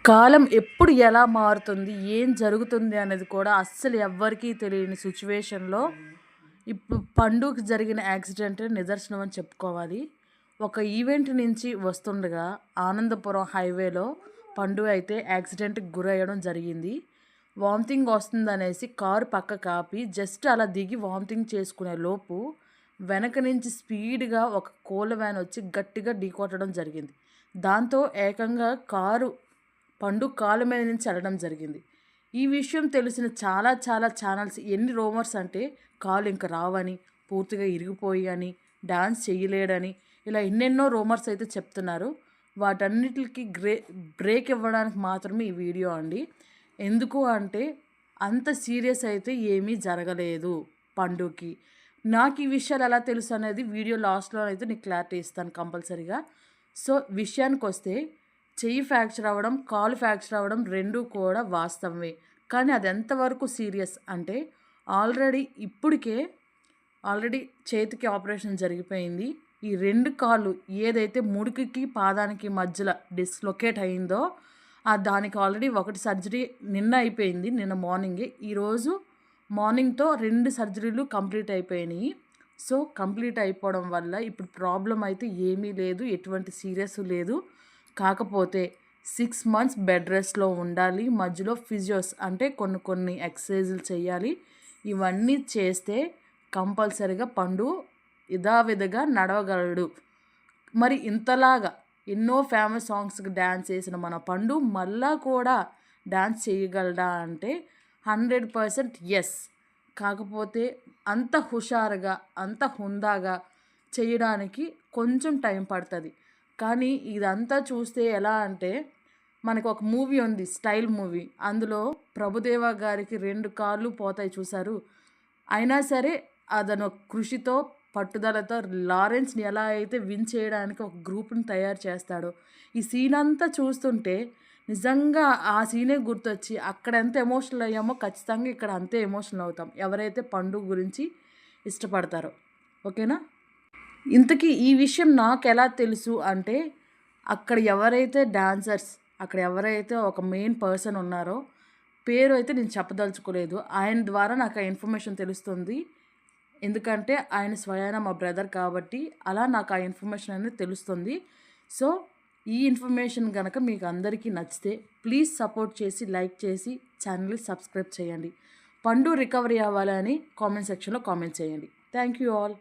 కాలం ఎప్పుడు ఎలా మారుతుంది, ఏం జరుగుతుంది అనేది కూడా అస్సలు ఎవ్వరికీ తెలియని సిచ్యువేషన్‌లో ఇప్పుడు పండుకి జరిగిన యాక్సిడెంటే నిదర్శనం అని చెప్పుకోవాలి. ఒక ఈవెంట్ నుంచి వస్తుండగా ఆనందపురం హైవేలో పండు అయితే యాక్సిడెంట్‌కి గురయ్యడం జరిగింది. వామిటింగ్ వస్తుందనేసి కారు పక్కకు ఆపి జస్ట్ అలా దిగి వామిటింగ్ చేసుకునే లోపు వెనక నుంచి స్పీడ్‌గా ఒక కోళ్ళ వ్యాన్ వచ్చి గట్టిగా ఢీకొట్టడం జరిగింది. దాంతో ఏకంగా కారు పండు కాళ్ళ మీద నుంచి వెళ్ళడం జరిగింది. ఈ విషయం తెలిసిన చాలా చాలా ఛానల్స్ ఎన్ని రూమర్స్ అంటే కాళ్ళు ఇంక రావని, పూర్తిగా ఇరిగిపోయి అని, డాన్స్ చేయలేడని ఇలా ఎన్నెన్నో రూమర్స్ అయితే చెప్తున్నారు. వాటన్నిటికి బ్రేక్ ఇవ్వడానికి మాత్రమే ఈ వీడియో అండి. ఎందుకు అంటే అంత సీరియస్ అయితే ఏమీ జరగలేదు పండుకి. నాకు ఈ విషయాలు ఎలా తెలుసు అనేది వీడియో లాస్ట్‌లో అయితే నీకు క్లారిటీ ఇస్తాను కంపల్సరీగా. సో, విషయానికొస్తే చెయ్యి ఫ్రాక్చర్ అవ్వడం, కాలు ఫ్రాక్చర్ అవ్వడం 2 కూడా వాస్తవమే. కానీ అది ఎంతవరకు సీరియస్ అంటే ఇప్పటికే ఆల్రెడీ చేతికి ఆపరేషన్ జరిగిపోయింది. ఈ 2 కాళ్ళు ఏదైతే ముడికికి, పాదానికి మధ్యలో డిస్‌లొకేట్ అయిందో దానికి ఆల్రెడీ ఒకటి సర్జరీ నిన్న అయిపోయింది. నిన్న మార్నింగే. ఈరోజు మార్నింగ్‌తో 2 సర్జరీలు కంప్లీట్ అయిపోయినాయి. సో, కంప్లీట్ అయిపోవడం వల్ల ఇప్పుడు ప్రాబ్లమ్ అయితే ఏమీ లేదు. ఎటువంటి సీరియస్ లేదు. కాకపోతే 6 మంత్స్ బెడ్ రెస్ట్‌లో ఉండాలి. మధ్యలో ఫిజియోస్ అంటే కొన్ని ఎక్సర్సైజులు చేయాలి. ఇవన్నీ చేస్తే కంపల్సరీగా పండు యథావిధిగా నడవగలడు. మరి ఇంతలాగా ఎన్నో ఫేమస్ సాంగ్స్‌కి డాన్స్ చేసిన మన పండు మళ్ళా కూడా డాన్స్ చేయగలడా అంటే 100% యెస్. కాకపోతే అంత హుషారుగా, అంత హుందాగా చేయడానికి కొంచెం టైం పడతది. కానీ ఇదంతా చూస్తే ఎలా అంటే మనకు ఒక మూవీ ఉంది 'స్టైల్' మూవీ. అందులో ప్రభుదేవా గారికి 2 కాళ్ళు పోతాయి చూసారు. అయినా సరే అతను కృషితో, పట్టుదలతో లారెన్స్‌ని ఎలా అయితే విన్ చేయడానికి ఒక గ్రూప్‌ని తయారు చేస్తాడో, ఈ సీన్ అంతా చూస్తుంటే నిజంగా ఆ సీనే గుర్తొచ్చి అక్కడ ఎంత ఎమోషనల్ అయ్యామో ఖచ్చితంగా ఇక్కడ అంతే ఎమోషనల్ అవుతాం. ఎవరైతే పండు గురించి ఇష్టపడతారో. ఓకేనా? ఇంతకీ ఈ విషయం నాకెలా తెలుసు అంటే అక్కడ ఎవరైతే ఒక మెయిన్ పర్సన్ ఉన్నారో పేరు అయితే నేను చెప్పదలుచుకోలేదు. ఆయన ద్వారా నాకు ఆ ఇన్ఫర్మేషన్ తెలుస్తుంది. ఎందుకంటే ఆయన స్వయానా మా బ్రదర్ కాబట్టి అలా నాకు ఆ ఇన్ఫర్మేషన్ అనేది తెలుస్తుంది. సో, ఈ ఇన్ఫర్మేషన్ గనక మీకు అందరికీ నచ్చితే ప్లీజ్ సపోర్ట్ చేసి, లైక్ చేసి ఛానల్‌ని సబ్స్క్రైబ్ చేయండి. పండు రికవరీ అవ్వాలని కామెంట్ సెక్షన్‌లో కామెంట్ చేయండి. Thank you all.